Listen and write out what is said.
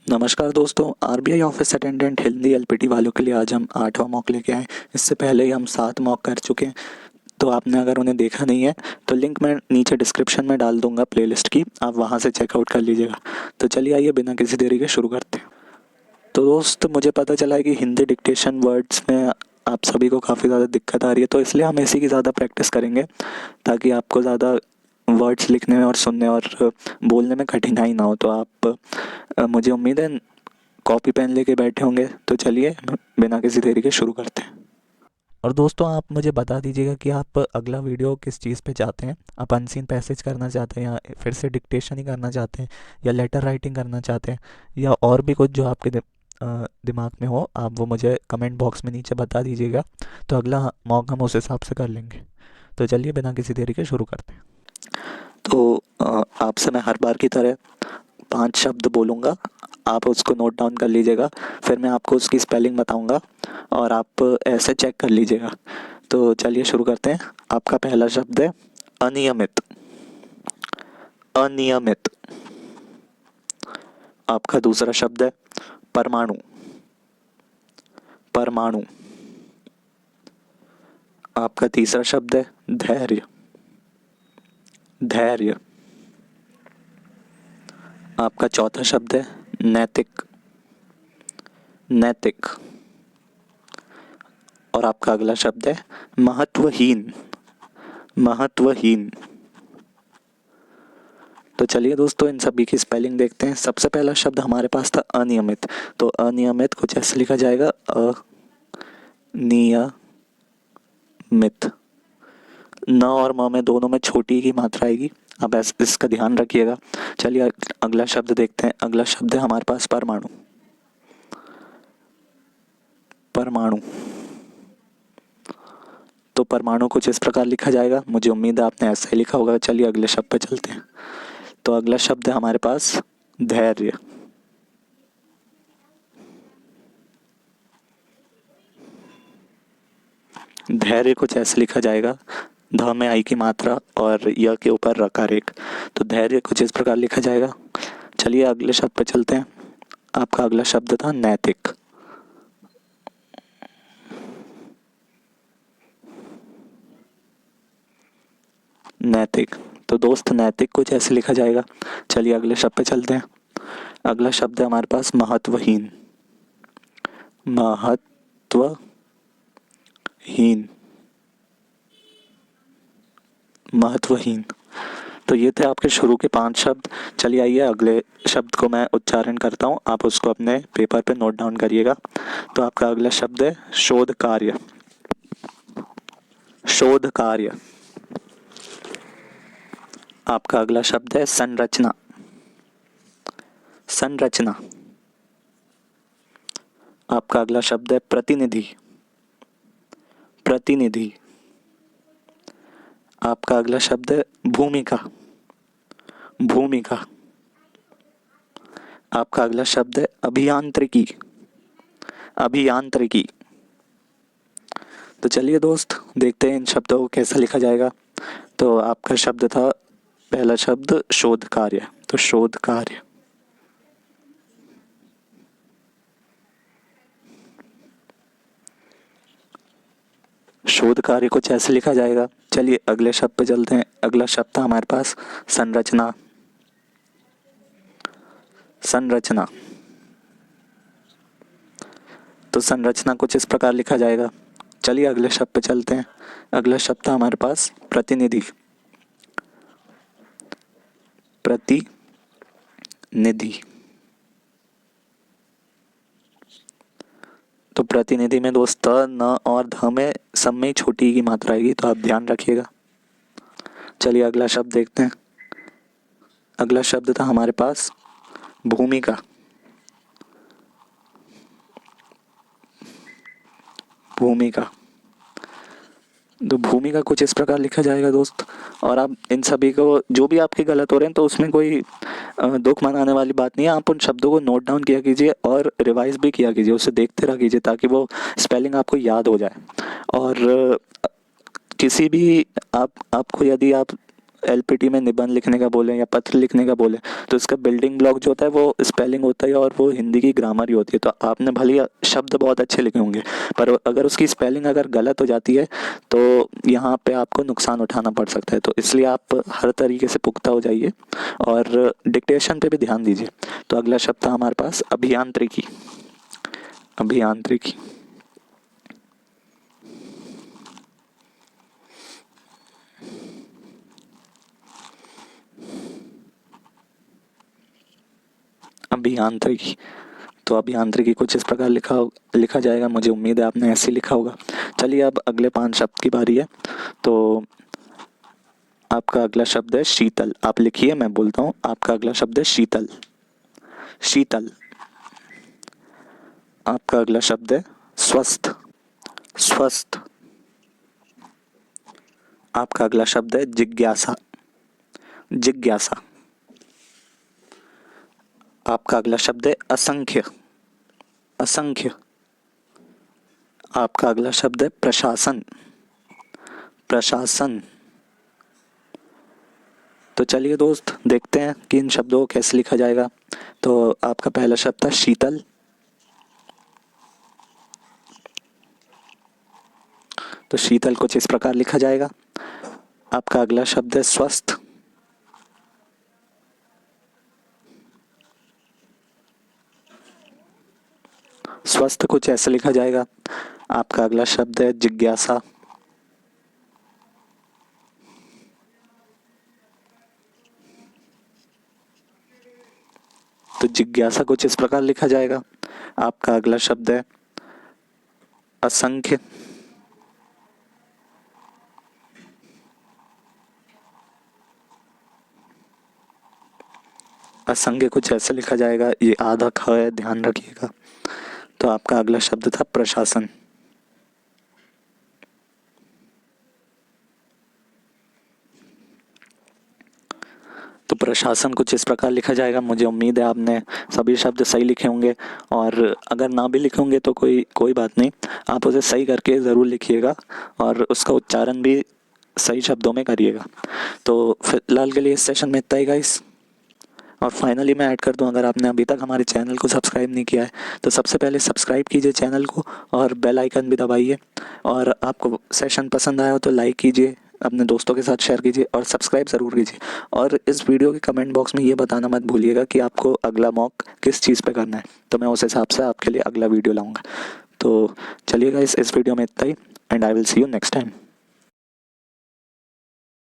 नमस्कार दोस्तों, RBI office attendant Hindi LPT वालों के लिए आज हम 8वां मॉक लेके आए। इससे पहले ही हम 7 मॉक कर चुके हैं। तो आपने अगर उन्हें देखा नहीं है तो लिंक मैं नीचे डिस्क्रिप्शन में डाल दूंगा प्लेलिस्ट की, आप वहां से चेकआउट कर लीजिएगा। तो चलिए आइए बिना किसी देरी के शुरू करते हैं। तो दोस्त, मुझे पता चला है कि हिंदी डिक्टेशन वर्ड्स में आप सभी को काफ़ी ज़्यादा दिक्कत आ रही है, तो इसलिए हम इसी की ज़्यादा प्रैक्टिस करेंगे ताकि आपको ज़्यादा वर्ड्स लिखने में और सुनने और बोलने में कठिनाई ना हो। तो आप मुझे उम्मीद है कॉपी पेन लेके बैठे होंगे। तो चलिए बिना किसी देरी के शुरू करते हैं। और दोस्तों, आप मुझे बता दीजिएगा कि आप अगला वीडियो किस चीज़ पे चाहते हैं। आप अनसीन पैसेज करना चाहते हैं, या फिर से डिक्टेशन ही करना चाहते हैं, या लेटर राइटिंग करना चाहते हैं, या और भी कुछ जो आपके दिमाग में हो, आप वो मुझे कमेंट बॉक्स में नीचे बता दीजिएगा। तो अगला मॉक हम उस हिसाब से कर लेंगे। तो चलिए बिना किसी देरी के शुरू करते हैं। तो आपसे मैं हर बार की तरह 5 शब्द बोलूँगा, आप उसको नोट डाउन कर लीजिएगा। फिर मैं आपको उसकी स्पेलिंग बताऊँगा और आप ऐसे चेक कर लीजिएगा। तो चलिए शुरू करते हैं। आपका पहला शब्द है अनियमित। अनियमित। आपका दूसरा शब्द है परमाणु। परमाणु। आपका तीसरा शब्द है धैर्य। धैर्य। आपका चौथा शब्द है नैतिक। नैतिक। और आपका अगला शब्द है महत्वहीन। महत्वहीन। तो चलिए दोस्तों, इन सभी की स्पेलिंग देखते हैं। सबसे पहला शब्द हमारे पास था अनियमित। तो अनियमित कुछ ऐसे लिखा जाएगा, अनियमित। न और म में दोनों में छोटी की मात्रा आएगी, आप इसका ध्यान रखिएगा। चलिए अगला शब्द देखते हैं। अगला शब्द है हमारे पास परमाणु। परमाणु। तो परमाणु कुछ इस प्रकार लिखा जाएगा, मुझे उम्मीद है आपने ऐसा ही लिखा होगा। चलिए अगले शब्द पे चलते हैं। तो अगला शब्द है हमारे पास धैर्य। धैर्य कुछ ऐसे लिखा जाएगा, ध में आई की मात्रा और य के ऊपर रकार एक। तो धैर्य कुछ इस प्रकार लिखा जाएगा। चलिए अगले शब्द पे चलते हैं। आपका अगला शब्द था नैतिक। नैतिक। तो दोस्त, नैतिक कुछ ऐसे लिखा जाएगा। चलिए अगले शब्द पे चलते हैं। अगला शब्द है हमारे पास महत्वहीन। महत्वहीन। महत्वहीन। तो ये थे आपके शुरू के 5 शब्द। चलिए आइए अगले शब्द को मैं उच्चारण करता हूँ, आप उसको अपने पेपर पे नोट डाउन करिएगा। तो आपका अगला शब्द है शोध कार्य। शोध कार्य। आपका अगला शब्द है संरचना। संरचना। आपका अगला शब्द है प्रतिनिधि। प्रतिनिधि। आपका अगला शब्द है भूमिका। भूमिका। आपका अगला शब्द है अभियांत्रिकी। अभियांत्रिकी। तो चलिए दोस्त, देखते हैं इन शब्दों को कैसा लिखा जाएगा। तो आपका शब्द था, पहला शब्द शोध कार्य। तो शोध कार्य। शोध कार्य कुछ ऐसे लिखा जाएगा। चलिए अगले शब्द पे चलते हैं। अगला शब्द था हमारे पास संरचना। संरचना। तो संरचना कुछ इस प्रकार लिखा जाएगा। चलिए अगले शब्द पे चलते हैं। अगला शब्द था हमारे पास प्रतिनिधि। प्रतिनिधि। तो प्रतिनिधि में दोस्त त, न और ध में सब में छोटी की मात्रा आएगी, तो आप ध्यान रखिएगा। चलिए अगला शब्द देखते हैं। अगला शब्द था हमारे पास भूमिका। भूमिका। तो भूमिका कुछ इस प्रकार लिखा जाएगा दोस्त। और आप इन सभी को, जो भी आपके गलत हो रहे हैं, तो उसमें कोई दुख मनाने वाली बात नहीं है। आप उन शब्दों को नोट डाउन किया कीजिए और रिवाइज भी किया कीजिए, उसे देखते रह कीजिए ताकि वो स्पेलिंग आपको याद हो जाए। और किसी भी आपको यदि आप एलपीटी में निबंध लिखने का बोले या पत्र लिखने का बोले तो इसका बिल्डिंग ब्लॉक जो होता है वो स्पेलिंग होता है और वो हिंदी की ग्रामर ही होती है। तो आपने भले ही शब्द बहुत अच्छे लिखे होंगे पर अगर उसकी स्पेलिंग अगर गलत हो जाती है तो यहाँ पे आपको नुकसान उठाना पड़ सकता है। तो इसलिए आप हर तरीके से पुख्ता हो जाइए और डिक्टेशन पे भी ध्यान दीजिए। तो अगला शब्द था हमारे पास अभियांत्रिकी। अभियांत्रिकी अभियांत्रिकी तो अभियांत्रिकी कुछ इस प्रकार लिखा जाएगा। मुझे उम्मीद है आपने ऐसे लिखा होगा। चलिए अब अगले 5 शब्द की बारी है। तो आपका अगला शब्द है शीतल। आप लिखिए, मैं बोलता हूँ। आपका अगला शब्द है शीतल। शीतल। आपका अगला शब्द है स्वस्थ। स्वस्थ। आपका अगला शब्द है जिज्ञासा। जिज्ञासा। आपका अगला शब्द है असंख्य। असंख्य। आपका अगला शब्द है प्रशासन। प्रशासन। तो चलिए दोस्त देखते हैं कि इन शब्दों को कैसे लिखा जाएगा। तो आपका पहला शब्द था शीतल। तो शीतल कुछ इस प्रकार लिखा जाएगा। आपका अगला शब्द है स्वस्थ। स्वस्थ कुछ ऐसे लिखा जाएगा। आपका अगला शब्द है जिज्ञासा। तो जिज्ञासा कुछ इस प्रकार लिखा जाएगा। आपका अगला शब्द है असंख्य। असंख्य कुछ ऐसे लिखा जाएगा। ये आधा ख है, ध्यान रखिएगा। तो आपका अगला शब्द था प्रशासन। तो प्रशासन कुछ इस प्रकार लिखा जाएगा। मुझे उम्मीद है आपने सभी शब्द सही लिखे होंगे और अगर ना भी लिखे होंगे तो कोई बात नहीं, आप उसे सही करके ज़रूर लिखिएगा और उसका उच्चारण भी सही शब्दों में करिएगा। तो फिलहाल के लिए इस सेशन में इतना ही गाइस। और फाइनली मैं ऐड कर दूं, अगर आपने अभी तक हमारे चैनल को सब्सक्राइब नहीं किया है तो सबसे पहले सब्सक्राइब कीजिए चैनल को और बेल आइकन भी दबाइए। और आपको सेशन पसंद आया हो तो लाइक कीजिए, अपने दोस्तों के साथ शेयर कीजिए और सब्सक्राइब ज़रूर कीजिए। और इस वीडियो के कमेंट बॉक्स में ये बताना मत भूलिएगा कि आपको अगला मॉक किस चीज़ पे करना है, तो मैं उस हिसाब से आपके लिए अगला वीडियो लाऊंगा। तो चलिएगा इस वीडियो में इतना ही and I will see you next time.